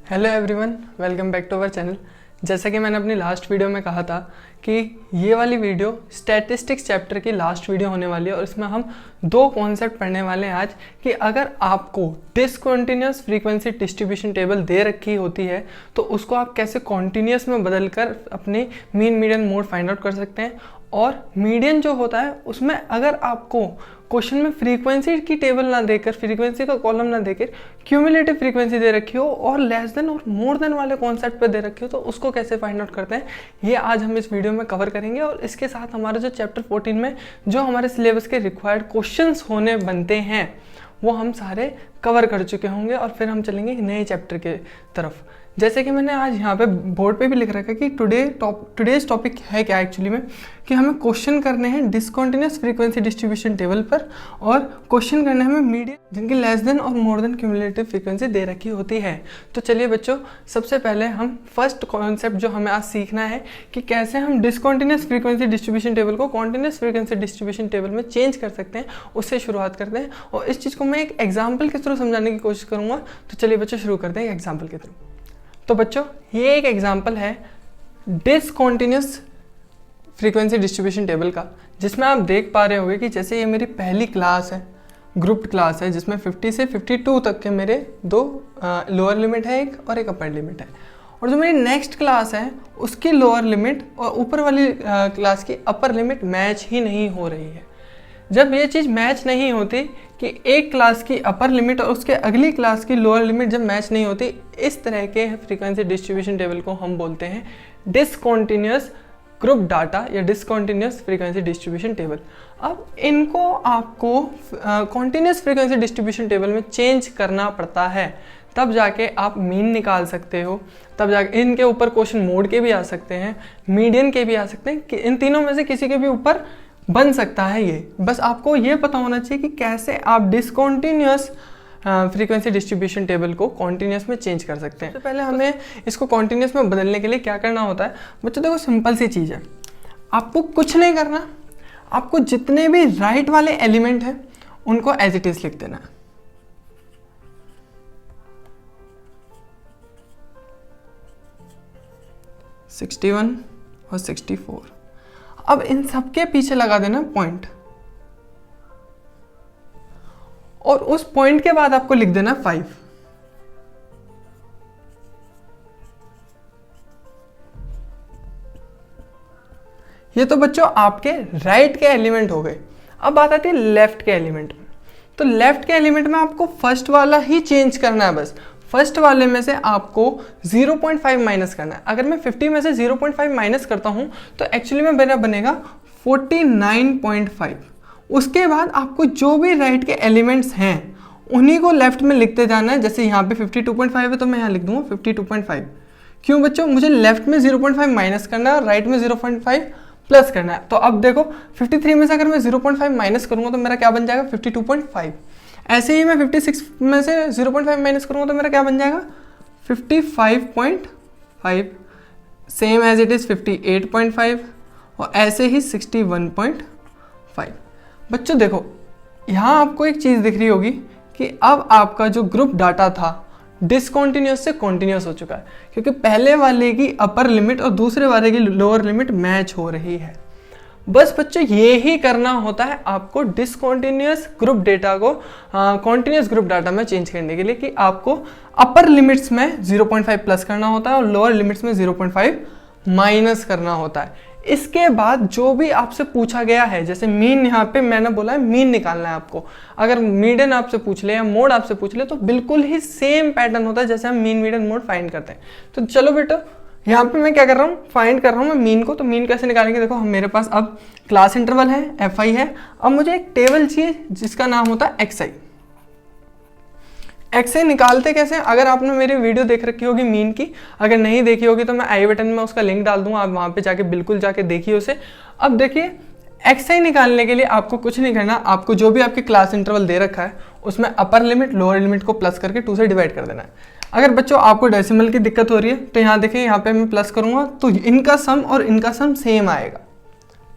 Hello everyone, welcome back to our channel. जैसा कि मैंने अपनी लास्ट वीडियो में कहा था कि ये वाली वीडियो स्टैटिस्टिक्स चैप्टर की लास्ट वीडियो होने वाली है और इसमें हम दो कॉन्सेप्ट पढ़ने वाले हैं आज कि अगर आपको डिसकंटिन्यूअस फ्रीक्वेंसी डिस्ट्रीब्यूशन टेबल दे रखी होती है तो उसको आप कैसे कॉन्टिन्यूअस में बदलकर अपने mean median mode find out कर सकते हैं। और मीडियन जो होता है उसमें अगर आपको क्वेश्चन में फ्रीक्वेंसी की टेबल ना देकर, फ्रीक्वेंसी का कॉलम ना देकर क्यूमुलेटिव फ्रीक्वेंसी दे रखी हो और लेस देन और मोर देन वाले कॉन्सेप्ट पे दे रखी हो तो उसको कैसे फाइंड आउट करते हैं, ये आज हम इस वीडियो में कवर करेंगे। और इसके साथ हमारे जो चैप्टर 14 में जो हमारे सिलेबस के रिक्वायर्ड क्वेश्चंस होने बनते हैं वो हम सारे कवर कर चुके होंगे और फिर हम चलेंगे नए चैप्टर के तरफ। जैसे कि मैंने आज यहाँ पे बोर्ड पे भी लिख रखा है कि टुडेज टॉपिक है क्या एक्चुअली में, कि हमें क्वेश्चन करने हैं डिसकंटिन्यूअस फ्रीक्वेंसी डिस्ट्रीब्यूशन टेबल पर और क्वेश्चन करने हैं हमें मीडियन जिनकी लेस देन और मोर देन क्यूमुलेटिव फ्रीक्वेंसी दे रखी होती है। तो चलिए बच्चों, सबसे पहले हम फर्स्ट कॉन्सेप्ट जो हमें आज सीखना है कि कैसे हम डिसकंटिन्यूअस फ्रीक्वेंसी डिस्ट्रीब्यूशन टेबल को कॉन्टिन्यूअस फ्रीक्वेंसी डिस्ट्रीब्यूशन टेबल में चेंज कर सकते हैं, उससे शुरुआत करते हैं। और इस चीज़ को मैं एक एग्जाम्पल के थ्रू समझाने की कोशिश करूँगा। तो चलिए बच्चों शुरू करते हैं एक एग्जाम्पल के थ्रू। तो बच्चों ये एक एग्जांपल है डिसकंटिन्यूअस फ्रीक्वेंसी डिस्ट्रीब्यूशन टेबल का, जिसमें आप देख पा रहे होंगे कि जैसे ये मेरी पहली क्लास है, ग्रुप्ड क्लास है, जिसमें 50 से 52 तक के मेरे दो लोअर लिमिट है एक और एक अपर लिमिट है। और जो मेरी नेक्स्ट क्लास है उसकी लोअर लिमिट और ऊपर वाली क्लास की अपर लिमिट मैच ही नहीं हो रही है। जब ये चीज़ मैच नहीं होती कि एक क्लास की अपर लिमिट और उसके अगली क्लास की लोअर लिमिट जब मैच नहीं होती, इस तरह के फ्रीक्वेंसी डिस्ट्रीब्यूशन टेबल को हम बोलते हैं डिसकंटिन्यूअस ग्रुप डाटा या डिसकंटिन्यूअस फ्रीक्वेंसी डिस्ट्रीब्यूशन टेबल। अब इनको आपको कॉन्टिन्यूअस फ्रीक्वेंसी डिस्ट्रीब्यूशन टेबल में चेंज करना पड़ता है, तब जाके आप मीन निकाल सकते हो, तब जाके इनके ऊपर क्वेश्चन मोड के भी आ सकते हैं, मीडियन के भी आ सकते हैं, कि इन तीनों में से किसी के भी ऊपर बन सकता है ये। बस आपको ये पता होना चाहिए कि कैसे आप डिसकंटिन्यूअस फ्रीक्वेंसी डिस्ट्रीब्यूशन टेबल को कॉन्टिन्यूअस में चेंज कर सकते हैं। तो पहले हमें इसको कॉन्टिन्यूअस में बदलने के लिए क्या करना होता है बच्चों, देखो सिंपल सी चीज़ है, आपको कुछ नहीं करना, आपको जितने भी राइट वाले एलिमेंट हैं उनको एज इट इज लिख देना है। (61) और 64। अब इन सबके पीछे लगा देना पॉइंट और उस पॉइंट के बाद आपको लिख देना 5। ये तो बच्चों आपके राइट के एलिमेंट हो गए। अब बात आती है लेफ्ट के एलिमेंट में। तो लेफ्ट के एलिमेंट में आपको फर्स्ट वाला ही चेंज करना है। बस फर्स्ट वाले में से आपको 0.5 माइनस करना है। अगर मैं 50 में से 0.5 माइनस करता हूं तो एक्चुअली में मेरा बनेगा 49.5। उसके बाद आपको जो भी राइट के एलिमेंट्स हैं उन्हीं को लेफ्ट में लिखते जाना है। जैसे यहाँ पे 52.5 है तो मैं यहाँ लिख दूंगा 52.5। क्यों बच्चों, मुझे लेफ्ट में 0.5 माइनस करना है और राइट में 0.5 प्लस करना है। तो अब देखो 53 में से अगर मैं 0.5 माइनस करूंगा तो मेरा क्या बन जाएगा 52.5। ऐसे ही मैं 56 में से 0.5 माइनस करूँगा तो मेरा क्या बन जाएगा 55.5, सेम एज इट इज़ 58.5 और ऐसे ही 61.5। बच्चों देखो यहाँ आपको एक चीज़ दिख रही होगी कि अब आपका जो ग्रुप डाटा था डिसकंटिन्यूअस से कॉन्टिन्यूअस हो चुका है, क्योंकि पहले वाले की अपर लिमिट और दूसरे वाले की लोअर लिमिट मैच हो रही है। बस बच्चों ये ही करना होता है आपको डिसकंटिन्यूअस ग्रुप डेटा को कॉन्टिन्यूअस ग्रुप डाटा में चेंज करने के लिए, कि आपको अपर लिमिट्स में 0.5 प्लस करना होता है और लोअर लिमिट्स में 0.5 माइनस करना होता है। इसके बाद जो भी आपसे पूछा गया है, जैसे मीन, यहाँ पे मैंने बोला है मीन निकालना है आपको। अगर मीडियन आपसे पूछ ले या मोड आपसे पूछ ले तो बिल्कुल ही सेम पैटर्न होता है जैसे हम मीन मीडियन मोड फाइंड करते हैं। तो चलो बेटा यहाँ पे मैं क्या कर रहा हूँ, फाइंड कर रहा हूँ मैं मीन को। तो मीन कैसे निकालेंगे, देखो मेरे पास अब क्लास इंटरवल है fi है। अब मुझे एक टेबल चाहिए जिसका नाम होता है xi। xi निकालते कैसे, अगर आपने मेरी वीडियो देख रखी होगी मीन की, अगर नहीं देखी होगी तो मैं आई बटन में उसका लिंक डाल दूंगा, आप वहाँ पे जाके बिल्कुल जाके देखिए उसे। अब देखिए xi निकालने के लिए आपको कुछ नहीं करना, आपको जो भी आपके क्लास इंटरवल दे रखा है उसमें अपर लिमिट लोअर लिमिट को प्लस करके 2 से डिवाइड कर देना है। अगर बच्चों आपको डेसिमल की दिक्कत हो रही है तो यहाँ देखिए, यहाँ पे मैं प्लस करूँगा तो इनका सम और इनका सम सेम आएगा।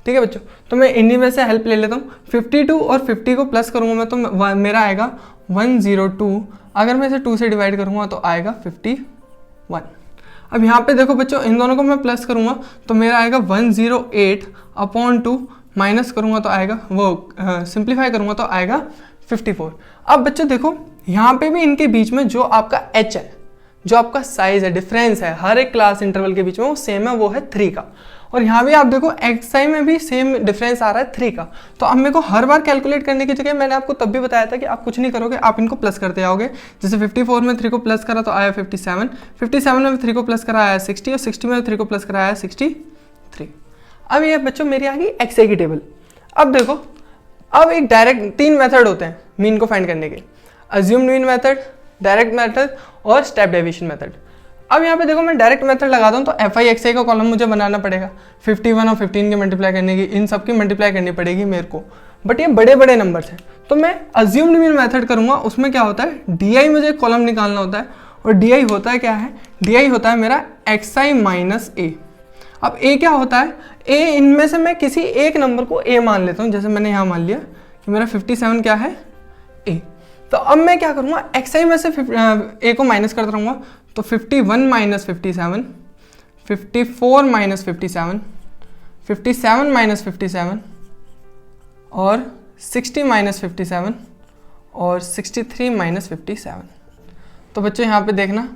ठीक है बच्चों, तो मैं इन्हीं में से हेल्प ले लेता हूँ। 52 और 50 को प्लस करूँगा मैं तो मेरा आएगा 102। अगर मैं इसे 2 से डिवाइड करूँगा तो आएगा 54। 1। अब यहाँ पे देखो बच्चों, इन दोनों को मैं प्लस करूँगा तो मेरा आएगा 108/2, माइनस करूँगा तो आएगा सिंप्लीफाई करूँगा तो आएगा 54। अब बच्चों देखो यहाँ पे भी इनके बीच में जो आपका h है, जो आपका साइज है, डिफरेंस है हर एक क्लास इंटरवल के बीच में, वो सेम है, वो है 3 का। और यहाँ भी आप देखो xi में भी सेम डिफरेंस आ रहा है 3 का। तो अब मेरे को हर बार कैलकुलेट करने की जगह मैंने आपको तब भी बताया था कि आप कुछ नहीं करोगे, आप इनको प्लस करते आओगे। जैसे 54 में 3 को प्लस करा तो आया 57, 57 में 3 को प्लस करा आया 60, और 60 में 3 को प्लस करा आया 63। अब ये बच्चों मेरी आ गई xi की टेबल। अब देखो, अब एक डायरेक्ट 3 मेथड होते हैं मीन को फाइंड करने के, assumed mean method, direct method और स्टेप डेविएशन मेथड। अब यहाँ पे देखो मैं डायरेक्ट मेथड लगाता हूँ तो fi xi का कॉलम मुझे बनाना पड़ेगा, 51 और 15 की मल्टीप्लाई करने की, इन सब की मल्टीप्लाई करनी पड़ेगी मेरे को। बट ये बड़े बड़े नंबर्स हैं तो मैं अज्यूम्ड मीन मेथड करूँगा। उसमें क्या होता है, di मुझे कॉलम निकालना होता है, और di होता है क्या है, di होता है मेरा xi माइनस a। अब a क्या होता है, a इनमें से मैं किसी एक नंबर को a मान लेता हूँ। जैसे मैंने यहाँ मान लिया कि मेरा 57 क्या है, a। तो अब मैं क्या करूँगा, xi में से a को माइनस करता रहूँगा, तो 51 माइनस 57, 54 माइनस 57, 57 माइनस 57, और 60 माइनस 57, और 63 माइनस 57। तो बच्चों यहाँ पे देखना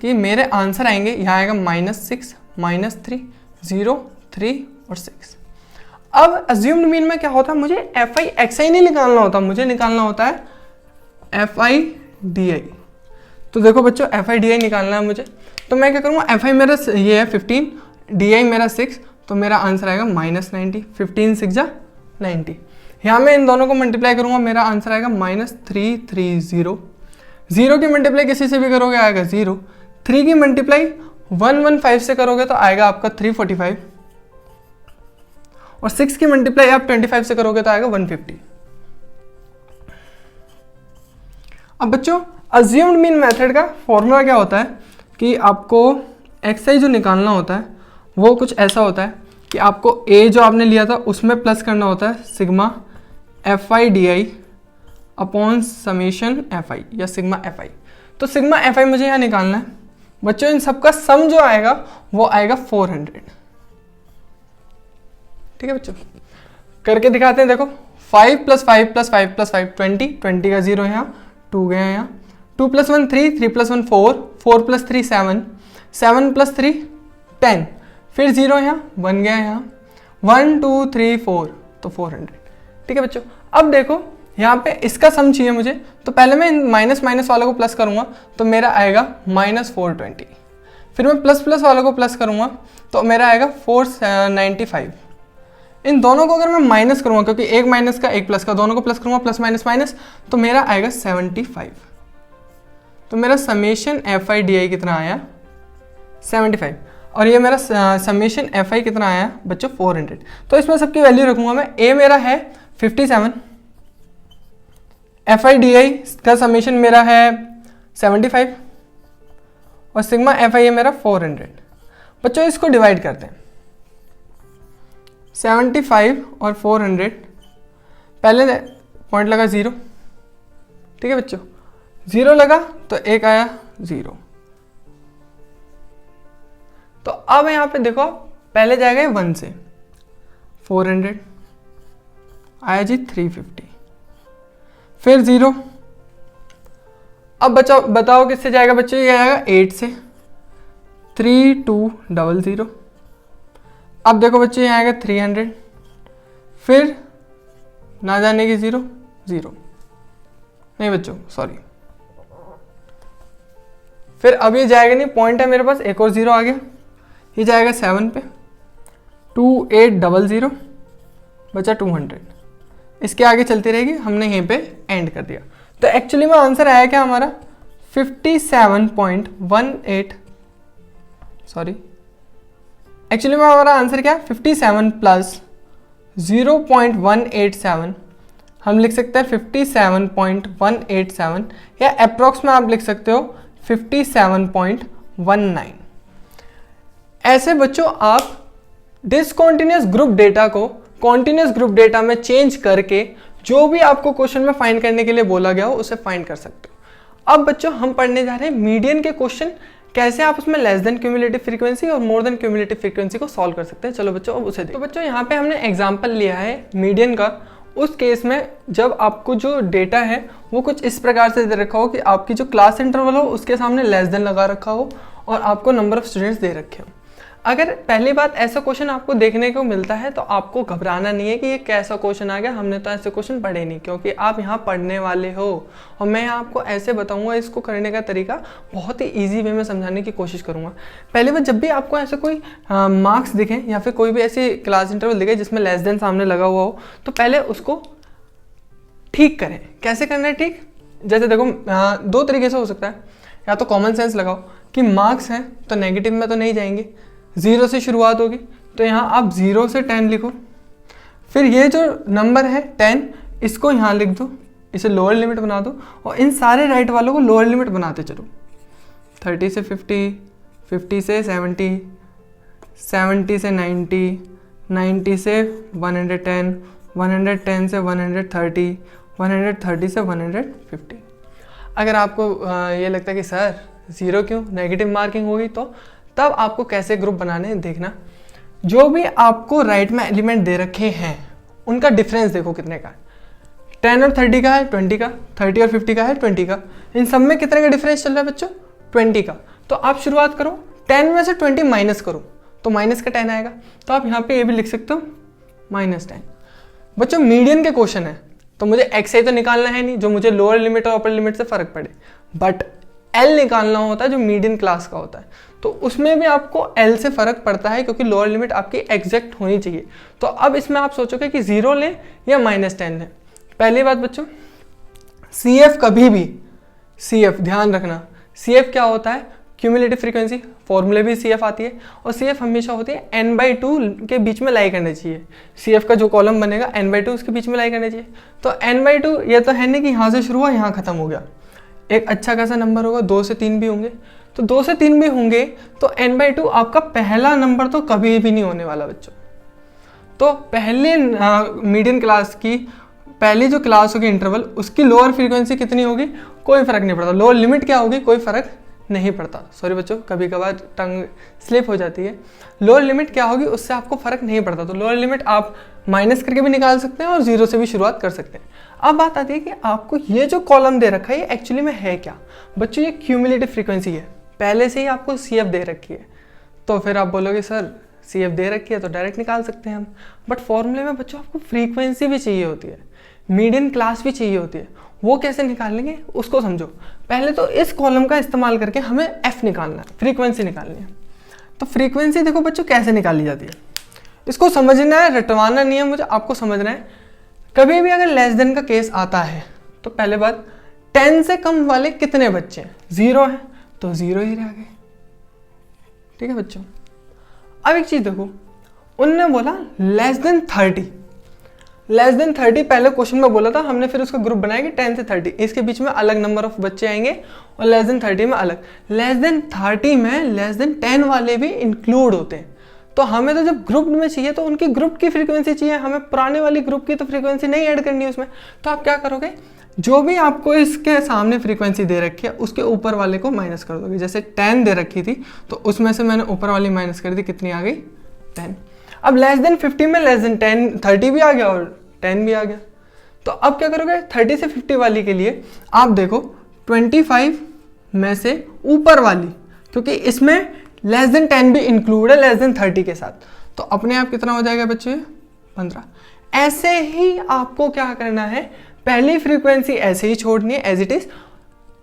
कि मेरे आंसर आएंगे, यहाँ आएगा -6, -3, 0, 3 और 6। अब अज्यूम्ड मीन में क्या होता है, मुझे fi xi नहीं निकालना होता, मुझे निकालना होता है fi di। तो देखो बच्चों fi di निकालना है मुझे, तो मैं क्या करूँगा, fi मेरा ये है 15, di मेरा 6, तो मेरा आंसर आएगा -90, 15 6 जा 90। यहाँ मैं इन दोनों को मल्टीप्लाई करूँगा, मेरा आंसर आएगा -330। 0 की मल्टीप्लाई किसी से भी करोगे आएगा 0, 3 की मल्टीप्लाई 115 से करोगे तो आएगा आपका 345, और 6 की मल्टीप्लाई आप 25 से करोगे तो आएगा 150। अब बच्चों अज्यूम्ड मीन मेथड का फॉर्मूला क्या होता है कि आपको xi जो निकालना होता है वो कुछ ऐसा होता है कि आपको a जो आपने लिया था उसमें प्लस करना होता है sigma fi di upon summation fi या सिग्मा fi। तो सिग्मा fi मुझे यहाँ निकालना है बच्चों। इन सबका सम जो आएगा वो आएगा 400। ठीक है बच्चों, करके दिखाते हैं। देखो 5 + 5 + 5 + 5 20, 20 का 0 यहाँ, 2 गया यहाँ, 2 + 1 3, 3 + 1 4, 4 + 3 7, 7 + 3 10, फिर 0 यहाँ, 1 गया यहाँ, 1 2 3 4, तो 400। ठीक है बच्चों, अब देखो यहाँ पे इसका सम चाहिए मुझे, तो पहले मैं माइनस माइनस वालों को प्लस करूँगा तो मेरा आएगा -420। फिर मैं प्लस प्लस वालों को प्लस करूँगा तो मेरा आएगा 495। इन दोनों को अगर मैं माइनस करूँगा, क्योंकि एक माइनस का एक प्लस का, दोनों को प्लस करूँगा, प्लस माइनस माइनस, तो मेरा आएगा 75। तो मेरा समेशन fi di कितना आया 75, और ये मेरा समेशन fi कितना आया बच्चों 400। तो इसमें सबकी वैल्यू रखूँगा मैं। a मेरा है 57, fi di का समेशन मेरा है 75, और सिग्मा fi है मेरा 400। बच्चों इसको डिवाइड करते हैं, 75 और 400, पहले पॉइंट लगा 0। ठीक है बच्चों, 0 लगा तो एक आया 0। तो अब यहाँ पे देखो पहले जाएगा 1 से, 400 आया जी 350, फिर 0। अब बताओ किससे जाएगा बच्चों, ये आएगा 8 से, 3200। अब देखो बच्चों ये आएगा 300, फिर ना जाने की 0 0, नहीं बच्चों सॉरी, फिर अब ये जाएगा नहीं, पॉइंट है मेरे पास, एक और 0 आ गया, ये जाएगा 7 पे, 2800 बचा 200। इसके आगे चलती रहेगी, हमने यहीं पे एंड कर दिया। तो एक्चुअली में आंसर आया क्या हमारा 57.18, सॉरी एक्चुअली में हमारा आंसर क्या 57 प्लस 0.187, हम लिख सकते हैं 57.187, या अप्रॉक्स में आप लिख सकते हो 57.19। ऐसे बच्चों आप डिसकंटीन्यूअस ग्रुप डेटा को कॉन्टिन्यूअस ग्रुप डेटा में चेंज करके जो भी आपको क्वेश्चन में फाइंड करने के लिए बोला गया हो उसे फाइंड कर सकते हो। अब बच्चों हम पढ़ने जा रहे हैं मीडियन के क्वेश्चन, कैसे आप उसमें लेस देन क्यूमुलेटिव फ्रीक्वेंसी और मोर देन क्यूमुलेटिव फ्रीक्वेंसी को सॉल्व कर सकते हैं। चलो बच्चों अब उसे देखो। तो बच्चों यहाँ पे हमने एग्जांपल लिया है मीडियन का। उस केस में जब आपको जो डेटा है वो कुछ इस प्रकार से दे रखा हो कि आपकी जो क्लास इंटरवल हो उसके सामने लेस देन लगा रखा हो और आपको नंबर ऑफ स्टूडेंट्स दे रखे हो। अगर पहली बात ऐसा क्वेश्चन आपको देखने को मिलता है तो आपको घबराना नहीं है कि ये कैसा क्वेश्चन आ गया, हमने तो ऐसे क्वेश्चन पढ़े नहीं, क्योंकि आप यहाँ पढ़ने वाले हो और मैं आपको ऐसे बताऊंगा। इसको करने का तरीका बहुत ही इजी वे में समझाने की कोशिश करूंगा। पहली बात, जब भी आपको ऐसे कोई मार्क्स दिखे या फिर कोई भी ऐसी क्लास इंटरवल दिखे जिसमें लेस देन सामने लगा हुआ हो, तो पहले उसको ठीक करें। कैसे करना है ठीक? जैसे देखो दो तरीके से हो सकता है, या तो कॉमन सेंस लगाओ कि मार्क्स हैं तो नेगेटिव में तो नहीं जाएंगे, 0 से शुरुआत होगी, तो यहाँ आप 0 से 10 लिखो। फिर ये जो नंबर है 10 इसको यहाँ लिख दो, इसे लोअर लिमिट बना दो और इन सारे राइट वालों को लोअर लिमिट बनाते चलो। 30 से 50, 50 से 70, 70 से 90, 90 से 110, 110 से 130, 130 से 150। अगर आपको ये लगता है कि सर 0 क्यों, नेगेटिव मार्किंग होगी, तो तब आपको कैसे ग्रुप बनाने हैं देखना। जो भी आपको राइट में एलिमेंट दे रखे हैं उनका डिफरेंस देखो कितने का है। 10 और 30 का है 20 का, 30 और 50 का है 20 का। इन सब में कितने का डिफरेंस चल रहा है बच्चों? 20 का। तो आप शुरुआत करो, 10 में से 20 माइनस करो तो माइनस का 10 आएगा। तो आप यहाँ पे ये भी लिख सकते हो -10। बच्चों मीडियन के क्वेश्चन है तो मुझे एक्स आई तो निकालना है नहीं जो मुझे लोअर लिमिट और अपर लिमिट से फर्क पड़े, बट एल निकालना होता है जो मीडियन क्लास का होता है। तो उसमें भी आपको एल से फर्क पड़ता है क्योंकि लोअर लिमिट आपकी एग्जैक्ट होनी चाहिए। तो अब इसमें आप सोचोगे कि 0 लें या -10 लें। पहली बात बच्चों, सी एफ कभी भी, सी एफ ध्यान रखना, सी एफ क्या होता है? Cumulative frequency. फॉर्मूले भी सी एफ आती है और सी एफ हमेशा होती है n/2 के बीच में लाई करना चाहिए। सी एफ का जो कॉलम बनेगा n/2 उसके बीच में लाई करना चाहिए। तो n/2 ये तो है नहीं कि यहाँ से शुरू हुआ यहाँ खत्म हो गया, एक अच्छा खासा नंबर होगा, 2 से 3 भी होंगे। तो 2 से 3 भी होंगे तो n/2 आपका पहला नंबर तो कभी भी नहीं होने वाला बच्चों। तो पहले मीडियन क्लास की पहली जो क्लास होगी इंटरवल, उसकी लोअर फ्रीक्वेंसी कितनी होगी कोई फर्क नहीं पड़ता, लोअर लिमिट क्या होगी कोई फर्क नहीं पड़ता। सॉरी बच्चों, कभी कभार टंग स्लिप हो जाती है। लोअर लिमिट क्या होगी उससे आपको फर्क नहीं पड़ता। तो लोअर लिमिट आप माइनस करके भी निकाल सकते हैं और 0 से भी शुरुआत कर सकते हैं। अब बात आती है कि आपको ये जो कॉलम दे रखा है ये एक्चुअली में है क्या? बच्चों ये क्यूमुलेटिव फ्रीक्वेंसी है, पहले से ही आपको सी एफ दे रखी है। तो फिर आप बोलोगे सर सी एफ दे रखी है तो डायरेक्ट निकाल सकते हैं हम, बट फॉर्मूले में बच्चों आपको फ्रीक्वेंसी भी चाहिए होती है, मीडियन क्लास भी चाहिए होती है। वो कैसे निकालेंगे उसको समझो। पहले तो इस कॉलम का इस्तेमाल करके हमें एफ निकालना है, फ्रीक्वेंसी निकालनी है। तो फ्रीक्वेंसी देखो बच्चों कैसे निकाली जाती है, इसको समझना है, रटवाना नहीं है मुझे, आपको समझना है। कभी भी अगर लेस देन का केस आता है तो पहले बात 10 से कम वाले कितने बच्चे हैं? 0 है तो 0 ही रह गए, ठीक है बच्चों। अब एक चीज देखो, उनने बोला लेस देन 30, लेस देन 30 पहले क्वेश्चन में बोला था हमने, फिर उसका ग्रुप बनाया कि 10 से 30 इसके बीच में अलग नंबर ऑफ बच्चे आएंगे और लेस देन 30 में अलग। लेस देन 30 में लेस देन 10 वाले भी इंक्लूड होते हैं। तो हमें तो जब ग्रुप में चाहिए तो उनकी ग्रुप की फ्रीक्वेंसी चाहिए, हमें पुराने वाली ग्रुप की तो फ्रीक्वेंसी नहीं ऐड करनी है उसमें। तो आप क्या करोगे, जो भी आपको इसके सामने फ्रीक्वेंसी दे रखी है उसके ऊपर वाले को माइनस कर दोगे। जैसे 10 दे रखी थी तो उसमें से मैंने ऊपर वाली माइनस कर दी, कितनी आ गई? 10। अब लेस देन 50 में लेस देन 10 30 भी आ गया और 10 भी आ गया। तो अब क्या करोगे, 30 से 50 वाली के लिए आप देखो 25 में से ऊपर वाली, क्योंकि इसमें लेस देन 10 भी इंक्लूड है लेस देन 30 के साथ, तो अपने आप कितना हो जाएगा बच्चे? 15। ऐसे ही आपको क्या करना है, पहली फ्रीक्वेंसी ऐसे ही छोड़नी है एज इट इज,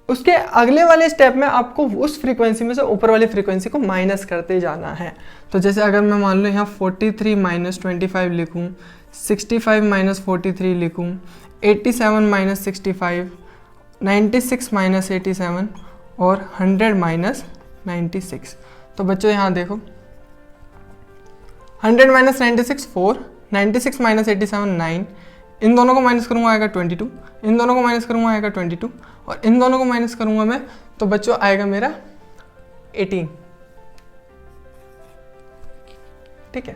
उसके अगले वाले स्टेप में आपको उस फ्रीक्वेंसी में से ऊपर वाली फ्रीक्वेंसी को माइनस करते जाना है। तो जैसे अगर मैं मान लो यहाँ 43 माइनस 25 लिखूँ, 65 माइनस 43 लिखूँ, 87 माइनस 65, 96 माइनस 87 और 100 माइनस 96। तो बच्चों यहाँ देखो 100 माइनस 96 4, 96 माइनस 87 9, इन दोनों को माइनस करूँगा आएगा 22, इन दोनों को माइनस करूँगा आएगा 22 और इन दोनों को माइनस करूँगा मैं तो बच्चों आएगा मेरा 18। ठीक है।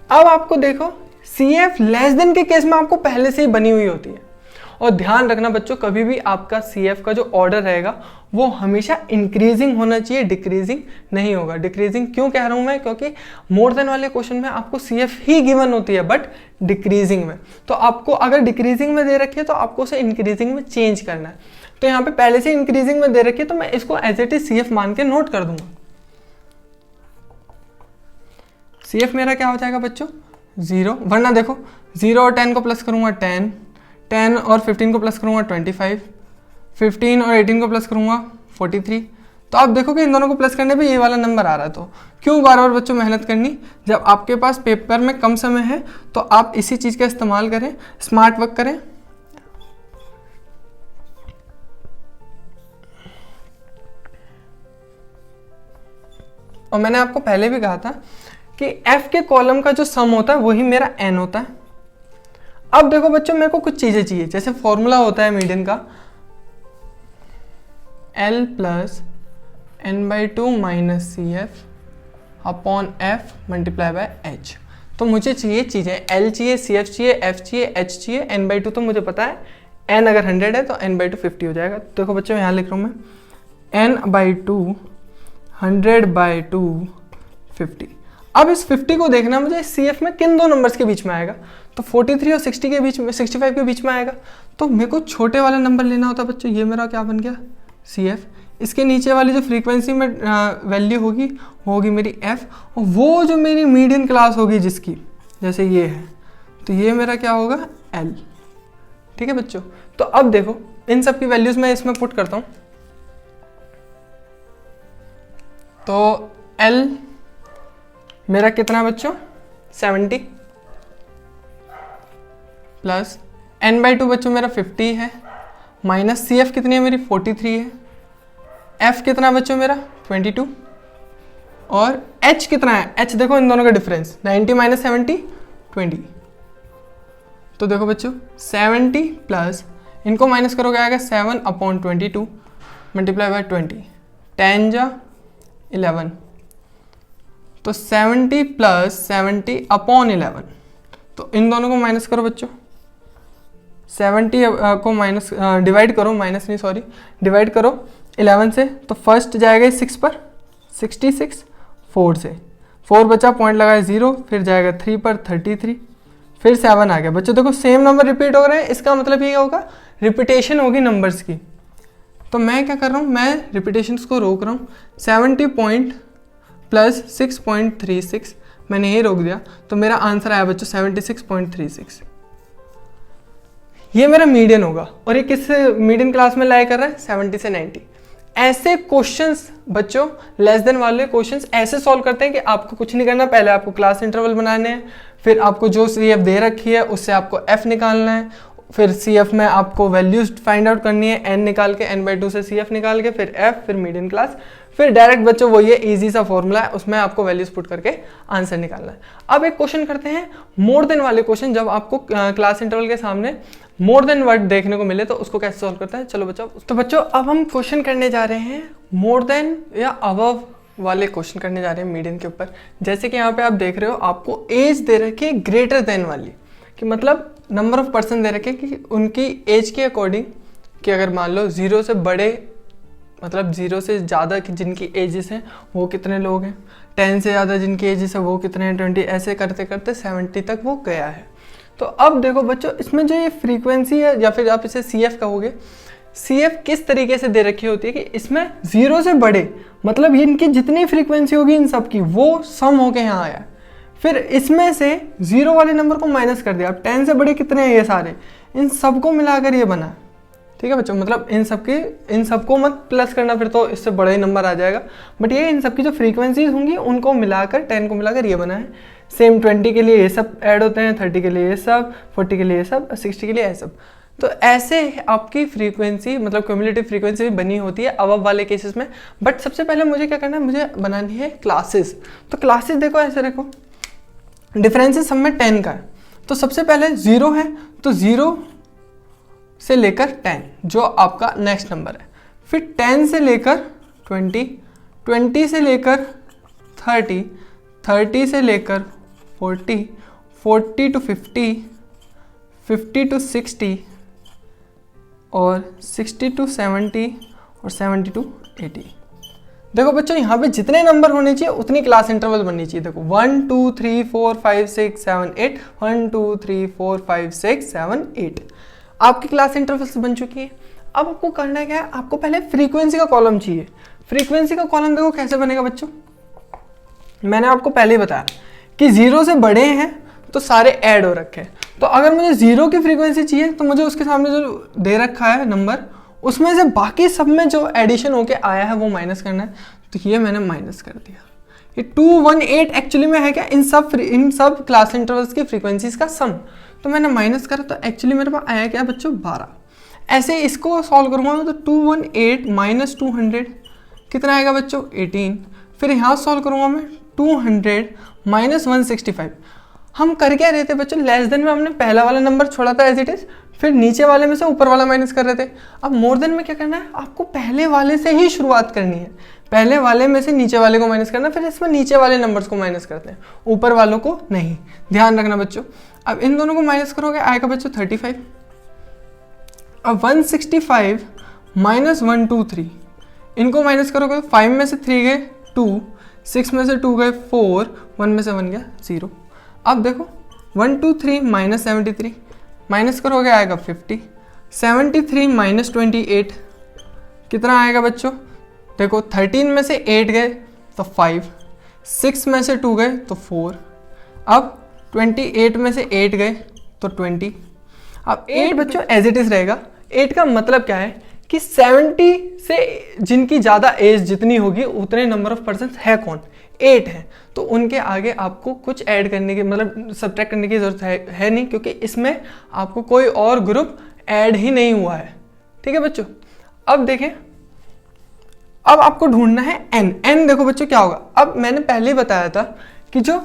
अब आपको देखो सी एफ लेस देन के केस में आपको पहले से ही बनी हुई होती है और ध्यान रखना बच्चों, कभी भी आपका CF का जो ऑर्डर रहेगा वो हमेशा इंक्रीजिंग होना चाहिए, डिक्रीजिंग नहीं होगा। डिक्रीजिंग क्यों कह रहा हूं मैं, क्योंकि मोर देन वाले क्वेश्चन में आपको CF ही गिवन होती है बट डिक्रीजिंग में। तो आपको अगर डिक्रीजिंग में दे रखी है तो आपको उसे इंक्रीजिंग में चेंज करना है। तो यहाँ पे पहले से इंक्रीजिंग में दे रखी है तो मैं इसको एज इट इज CF मान के नोट कर दूंगा। CF मेरा क्या हो जाएगा बच्चों 0, वरना देखो 0 और 10 को प्लस करूंगा 10, 10 और 15 को प्लस करूंगा 25, 15 और 18 को प्लस करूंगा 43। तो आप देखो कि इन दोनों को प्लस करने पे ये वाला नंबर आ रहा है। तो क्यों बार बार बच्चों मेहनत करनी, जब आपके पास पेपर में कम समय है तो आप इसी चीज़ का इस्तेमाल करें, स्मार्ट वर्क करें। और मैंने आपको पहले भी कहा था कि F के कॉलम का जो सम होता है वही मेरा N होता है। अब देखो बच्चों मेरे को कुछ चीज़ें चाहिए, जैसे फॉर्मूला होता है मीडियन का L plus N/2 minus CF upon F multiply by H। तो मुझे चाहिए चीज़ें, L चाहिए, CF चाहिए, F चाहिए, H चाहिए, N/2 तो मुझे पता है, N अगर 100 है तो N/2 50 हो जाएगा। देखो बच्चों यहाँ लिख रहा हूँ मैं N/2 100/2 50। अब इस 50 को देखना मुझे CF में किन दो नंबर्स के बीच में आएगा, तो 43 और 60 के बीच में, 65 के बीच में आएगा। तो मेरे को छोटे वाला नंबर लेना होता बच्चों, ये मेरा क्या बन गया CF। इसके नीचे वाली जो फ्रीक्वेंसी में वैल्यू होगी वो होगी मेरी F, और वो जो मेरी मीडियन क्लास होगी जिसकी जैसे ये है तो ये मेरा क्या होगा L। ठीक है बच्चों, तो अब देखो इन सब की वैल्यूज मैं इसमें पुट करता हूँ। तो L मेरा कितना बच्चों 70 प्लस N/2 बच्चों मेरा 50 है, माइनस CF कितनी है मेरी 43 है, F कितना बच्चों मेरा 22, और H कितना है, H देखो इन दोनों का डिफरेंस 90 माइनस 70 20। तो देखो बच्चों 70 प्लस इनको माइनस करोगे आएगा 7/22 मल्टीप्लाई बाय 20, 10 जा 11। तो 70 प्लस 70 अपॉन 11, तो इन दोनों को माइनस करो बच्चों, 70 को माइनस डिवाइड करो, माइनस नहीं सॉरी डिवाइड करो 11 से, तो फर्स्ट जाएगा 6 पर 66, 4 से 4 बचा, पॉइंट लगाए 0, फिर जाएगा 3 पर 33, फिर 7 आ गया। बच्चों देखो सेम नंबर रिपीट हो रहे हैं, इसका मतलब ये होगा रिपीटेशन होगी नंबर्स की। तो मैं क्या कर रहा हूँ, मैं रिपीटेशंस को रोक रहा हूँ। 70 पॉइंट प्लस 6.36 मैंने ये रोक दिया, तो मेरा आंसर आया बच्चों 76.36। ये मेरा मीडियन होगा, और ये किस मीडियन क्लास में लाई कर रहा है 70 से 90। ऐसे क्वेश्चंस बच्चों लेस देन वाले क्वेश्चंस ऐसे सॉल्व करते हैं कि आपको कुछ नहीं करना, पहले आपको क्लास इंटरवल बनाने हैं, फिर आपको जो CF दे रखी है उससे आपको F निकालना है, फिर CF में आपको वैल्यूज फाइंड आउट करनी है, N निकाल के N/2 से CF निकाल के, फिर F, फिर मीडियन क्लास, फिर डायरेक्ट बच्चों वो ये इजी सा फॉर्मूला है, उसमें आपको वैल्यूज पुट करके आंसर निकालना है। अब एक क्वेश्चन करते हैं मोर देन वाले क्वेश्चन, जब आपको क्लास इंटरवल के सामने मोर देन वर्ड देखने को मिले तो उसको कैसे सॉल्व करता है। चलो बच्चों, तो बच्चों अब हम क्वेश्चन करने जा रहे हैं मोर देन या अबव वाले क्वेश्चन करने जा रहे हैं मीडियन के ऊपर। जैसे कि यहाँ पे आप देख रहे हो आपको एज दे रखी है ग्रेटर देन वाली, कि मतलब नंबर ऑफ पर्सन दे रखे कि उनकी एज के अकॉर्डिंग, कि अगर मान लो 0 से बड़े मतलब 0 से ज़्यादा की जिनकी एजेस हैं वो कितने लोग हैं, 10 से ज़्यादा जिनकी एजेस है वो कितने हैं, 20, ऐसे करते करते 70 तक वो गया है। तो अब देखो बच्चों इसमें जो ये फ्रीक्वेंसी है, या फिर आप इसे CF कहोगे, CF किस तरीके से दे रखी होती है कि इसमें 0 से बड़े मतलब इनकी जितनी फ्रीक्वेंसी होगी इन सब की वो सम होके यहाँ आया, फिर इसमें से 0 वाले नंबर को माइनस कर दिया। अब 10 से बड़े कितने हैं ये सारे, इन सबको मिलाकर ये बना। ठीक है बच्चों, मतलब इन सबको मत प्लस करना, फिर तो इससे बड़ा ही नंबर आ जाएगा, बट ये इन सबकी जो फ्रीक्वेंसीज होंगी उनको मिलाकर 10 को मिलाकर ये बना है। सेम 20 के लिए ये सब ऐड होते हैं, 30 के लिए ये सब, 40 के लिए ये सब, 60 के लिए ये सब। तो ऐसे आपकी फ्रीक्वेंसी मतलब क्यूमुलेटिव फ्रीक्वेंसी भी बनी होती है अबव वाले केसेस में। बट सबसे पहले मुझे क्या करना है, मुझे बनानी है क्लासेस। तो क्लासेस देखो ऐसे रखो, डिफरेंसेस सब में 10 का है, तो सबसे पहले 0 है तो 0 से लेकर 10 जो आपका नेक्स्ट नंबर है, फिर 10 से लेकर 20, 20 से लेकर 30, 30 से लेकर 40, 40 to 50, 50 to 60, और 60 to 70 और 70 to 80। देखो बच्चों यहाँ पे जितने नंबर होने चाहिए उतनी क्लास इंटरवल बननी चाहिए। देखो 1 2 3 4 5 6 7 8, 1 2 3 4 5 6 7 8 आपकी क्लास इंटरवल्स बन चुकी है। अब आपको करना क्या है, आपको पहले फ्रीक्वेंसी का कॉलम चाहिए। फ्रीक्वेंसी का कॉलम देखो कैसे बनेगा बच्चों, मैंने आपको पहले ही बताया कि 0 से बड़े हैं तो सारे ऐड हो रखे हैं। तो अगर मुझे 0 की फ्रीक्वेंसी चाहिए तो मुझे उसके सामने जो दे रखा है नंबर, उसमें से बाकी सब में जो एडिशन होके आया है वो माइनस करना है। तो ये मैंने माइनस कर दिया। ये 218 एक्चुअली में है क्या, इन सब क्लास इंटरवल्स की फ्रीक्वेंसीज का सम। तो मैंने माइनस करा तो एक्चुअली मेरे पास आया क्या बच्चों 12। ऐसे इसको सॉल्व करूँगा मैं तो 218 माइनस 200 कितना आएगा बच्चों 18। फिर यहाँ सॉल्व करूँगा मैं 200 माइनस 165। हम कर क्या रहे थे बच्चों, लेस देन में हमने पहला वाला नंबर छोड़ा था एज इट इज, फिर नीचे वाले में से ऊपर वाला माइनस कर रहे थे। अब मोर देन में क्या करना है, आपको पहले वाले से ही शुरुआत करनी है। पहले वाले में से नीचे वाले को माइनस करना, फिर इसमें नीचे वाले नंबर्स को माइनस करते हैं, ऊपर वालों को नहीं। ध्यान रखना बच्चों। अब इन दोनों को माइनस करोगे आएगा बच्चों 35। अब 165 माइनस 123 इनको माइनस करोगे, 5 में से 3 गए 2, 6 में से 2 गए 4, 1 में से 1 गया 0। अब देखो 123 माइनस 73 माइनस करोगे आएगा 50। 73 माइनस 28 कितना आएगा बच्चों, देखो 13 में से 8 गए तो 5, 6 में से 2 गए तो 4, अब 28 में से 8 गए तो 20। अब 8 बच्चों एज इट इज रहेगा। 8 का मतलब क्या है कि 70 से जिनकी ज़्यादा एज जितनी होगी उतने नंबर ऑफ पर्सन है कौन, 8 है। तो उनके आगे आपको कुछ ऐड करने की मतलब सब्ट्रैक्ट करने की जरूरत है नहीं, क्योंकि इसमें आपको कोई और ग्रुप ऐड ही नहीं हुआ है। ठीक है बच्चों। अब देखें, अब आपको ढूंढना है n। n देखो बच्चों क्या होगा, अब मैंने पहले ही बताया था कि जो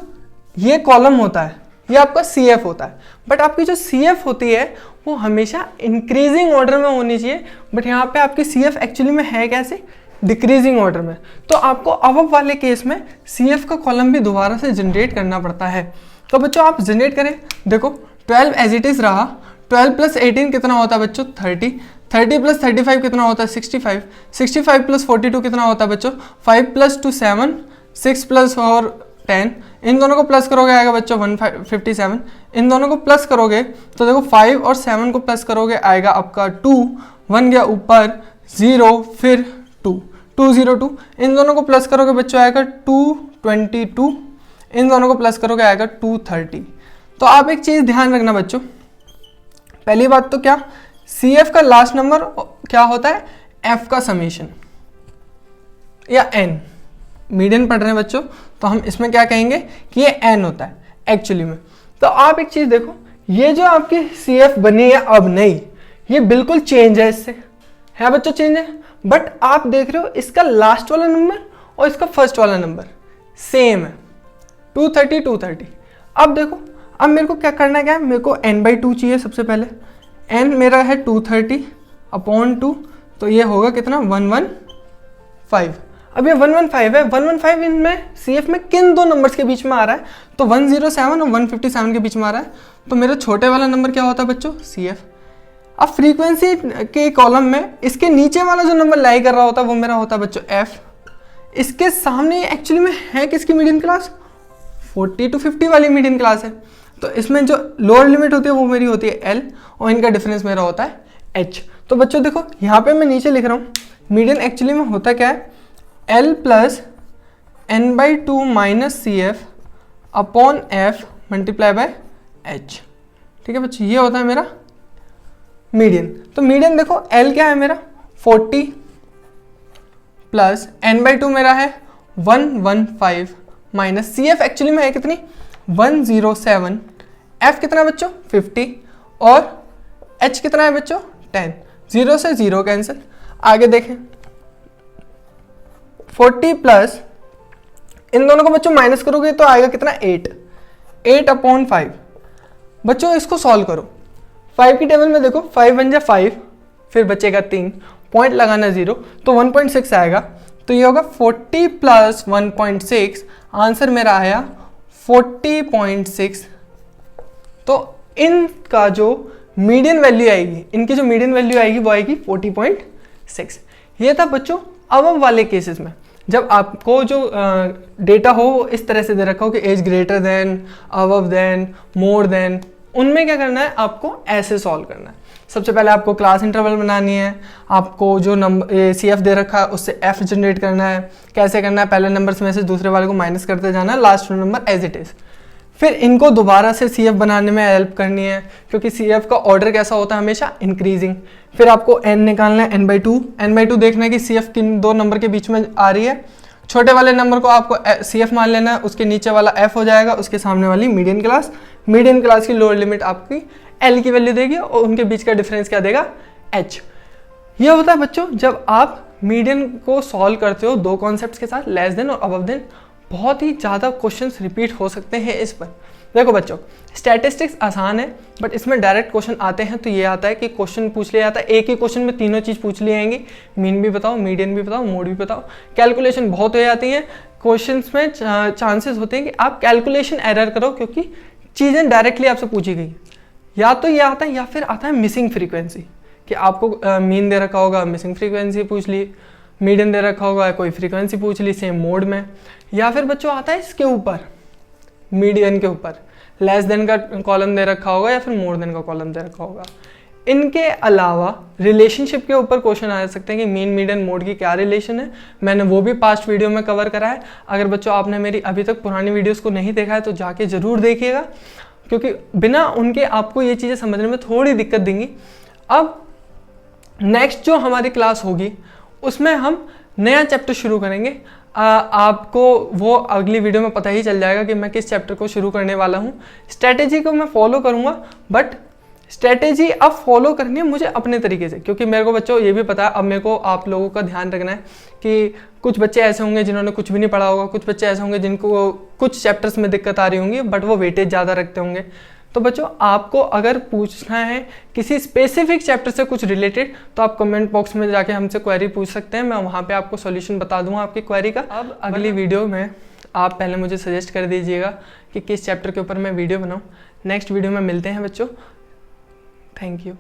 ये कॉलम होता है ये आपका CF होता है, बट आपकी जो CF होती है वो हमेशा इंक्रीजिंग ऑर्डर में होनी चाहिए। बट यहाँ पे आपकी CF एक्चुअली में है कैसे, डिक्रीजिंग ऑर्डर में। तो आपको अब वाले केस में CF का कॉलम भी दोबारा से जनरेट करना पड़ता है। तो बच्चों आप जनरेट करें, देखो 12 एज इट इज रहा, 12 प्लस 18 कितना होता है बच्चों 30, 30 प्लस 35 कितना होता है 65, 65 प्लस 42 कितना होता है बच्चों 5 प्लस 2 7, 6 प्लस 4 10। इन दोनों को प्लस करोगे आएगा बच्चों 157। इन दोनों को प्लस करोगे तो देखो 5 और 7 को प्लस करोगे आएगा आपका 2, 1 गया ऊपर 0 फिर 2, 202। इन दोनों को प्लस करोगे बच्चों आएगा 222। इन दोनों को प्लस करोगे आएगा 230। तो आप एक चीज़ ध्यान रखना बच्चों, पहली बात तो क्या, CF का लास्ट नंबर क्या होता है, F का समेशन या N। मीडियन पढ़ रहे हैं बच्चों तो हम इसमें क्या कहेंगे कि ये N होता है एक्चुअली में। तो आप एक चीज़ देखो, ये जो आपकी CF बनी है अब नहीं, ये बिल्कुल चेंज है इससे, है बच्चों चेंज है। बट आप देख रहे हो इसका लास्ट वाला नंबर और इसका फर्स्ट वाला नंबर सेम है 230 230। अब देखो, अब मेरे को क्या करना है, क्या मेरे को n/2 चाहिए सबसे पहले। n मेरा है 230/2, तो ये होगा कितना 115। अब ये 115 है, 115 इनमें CF में किन दो नंबर्स के बीच में आ रहा है, तो 107 और 157 के बीच में आ रहा है। तो मेरा छोटे वाला नंबर क्या होता है बच्चों CF। अब फ्रीक्वेंसी के कॉलम में इसके नीचे वाला जो नंबर लाई कर रहा होता है वो मेरा होता है बच्चों F। इसके सामने एक्चुअली में है किसकी मीडियन क्लास, 40 to 50 वाली मीडियन क्लास है। तो इसमें जो लोअर लिमिट होती है वो मेरी होती है L और इनका डिफरेंस मेरा होता है H। तो बच्चों देखो यहाँ पे मैं नीचे लिख रहा हूँ, मीडियन एक्चुअली में होता क्या है, L plus n/2 minus CF/F multiply by H। ठीक है बच्चों, ये होता है मेरा मीडियन। तो मीडियन देखो L क्या है मेरा 40 प्लस n/2 मेरा है 115 माइनस CF एक्चुअली में है कितनी 107, F कितना है बच्चों 50 और H कितना है बच्चों 10। 0 से 0 कैंसिल। आगे देखें 40 प्लस इन दोनों को बच्चों माइनस करोगे तो आएगा कितना 8/5। बच्चों इसको सॉल्व करो, 5 की टेबल में देखो 5 बन जाए 5, फिर बचेगा 3, पॉइंट लगाना 0 तो 1.6 आएगा। तो ये होगा 40 प्लस 1.6, आंसर मेरा आया 40.6। तो इनका जो मीडियन वैल्यू आएगी, इनकी जो मीडियन वैल्यू आएगी वो आएगी 40.6। ये था बच्चों अब वाले केसेस में, जब आपको जो डेटा हो वो इस तरह से दे रखा हो कि as greater than, above than, more than, उनमें क्या करना है, आपको ऐसे सॉल्व करना है। सबसे पहले आपको क्लास इंटरवल बनानी है, आपको जो नंबर CF दे रखा है उससे F जनरेट करना है। कैसे करना है, पहले नंबर में से दूसरे वाले को माइनस करते जाना है, last number as it is. फिर इनको दोबारा से CF बनाने में हेल्प करनी है, क्योंकि CF का ऑर्डर कैसा होता है, हमेशा इंक्रीजिंग। फिर आपको n निकालना है, n/2 देखना है कि CF किन दो नंबर के बीच में आ रही है। छोटे वाले नंबर को आपको CF मान लेना है, उसके नीचे वाला F हो जाएगा, उसके सामने वाली मीडियन क्लास की लोअर लिमिट आपकी L की वैल्यू देगी और उनके बीच का डिफरेंस क्या देगा, H। ये होता है बच्चों जब आप मीडियन को सॉल्व करते हो दो कॉन्सेप्ट्स के साथ, लेस देन और अबव देन। बहुत ही ज़्यादा क्वेश्चंस रिपीट हो सकते हैं इस पर। देखो बच्चों, स्टैटिस्टिक्स आसान है, बट इसमें डायरेक्ट क्वेश्चन आते हैं तो ये आता है कि क्वेश्चन पूछ लिया जाता है, एक ही क्वेश्चन में तीनों चीज़ पूछ ली जाएंगी, मीन भी बताओ, मीडियन भी बताओ, मोड भी बताओ। कैलकुलेशन बहुत हो जाती है क्वेश्चंस में, चांसेस होते हैं कि आप कैलकुलेशन एरर करो, क्योंकि चीज़ें डायरेक्टली आपसे पूछी गई। या तो ये आता है या फिर आता है मिसिंग फ्रीक्वेंसी, कि आपको मीन दे रखा होगा, मिसिंग फ्रीक्वेंसी पूछ ली, मीडियन दे रखा होगा, कोई फ्रीक्वेंसी पूछ ली सेम मोड में। या फिर बच्चों आता है इसके ऊपर, मीडियन के ऊपर लेस देन का कॉलम दे रखा होगा या फिर मोर देन का कॉलम दे रखा होगा। इनके अलावा रिलेशनशिप के ऊपर क्वेश्चन आ सकते हैं कि मीन, मीडियन, मोड की क्या रिलेशन है। मैंने वो भी पास्ट वीडियो में कवर करा है। अगर बच्चों आपने मेरी अभी तक पुरानी वीडियोस को नहीं देखा है तो जाके ज़रूर देखिएगा, क्योंकि बिना उनके आपको ये चीज़ें समझने में थोड़ी दिक्कत देंगी। अब नेक्स्ट जो हमारी क्लास होगी उसमें हम नया चैप्टर शुरू करेंगे। आपको वो अगली वीडियो में पता ही चल जाएगा कि मैं किस चैप्टर को शुरू करने वाला हूँ। स्ट्रैटेजी को मैं फॉलो करूँगा, बट स्ट्रैटेजी अब फॉलो करनी है मुझे अपने तरीके से, क्योंकि मेरे को बच्चों ये भी पता है, अब मेरे को आप लोगों का ध्यान रखना है कि कुछ बच्चे ऐसे होंगे जिन्होंने कुछ भी नहीं पढ़ा होगा, कुछ बच्चे ऐसे होंगे जिनको कुछ चैप्टर्स में दिक्कत आ रही होंगी, बट वो वेटेज ज़्यादा रखते होंगे। तो बच्चों आपको अगर पूछना है किसी स्पेसिफिक चैप्टर से कुछ रिलेटेड, तो आप कमेंट बॉक्स में जाके हमसे क्वेरी पूछ सकते हैं, मैं वहाँ पे आपको सॉल्यूशन बता दूंगा आपकी क्वेरी का। अब अगली वीडियो में आप पहले मुझे सजेस्ट कर दीजिएगा कि किस चैप्टर के ऊपर मैं वीडियो बनाऊँ। नेक्स्ट वीडियो में मिलते हैं बच्चों। Thank you.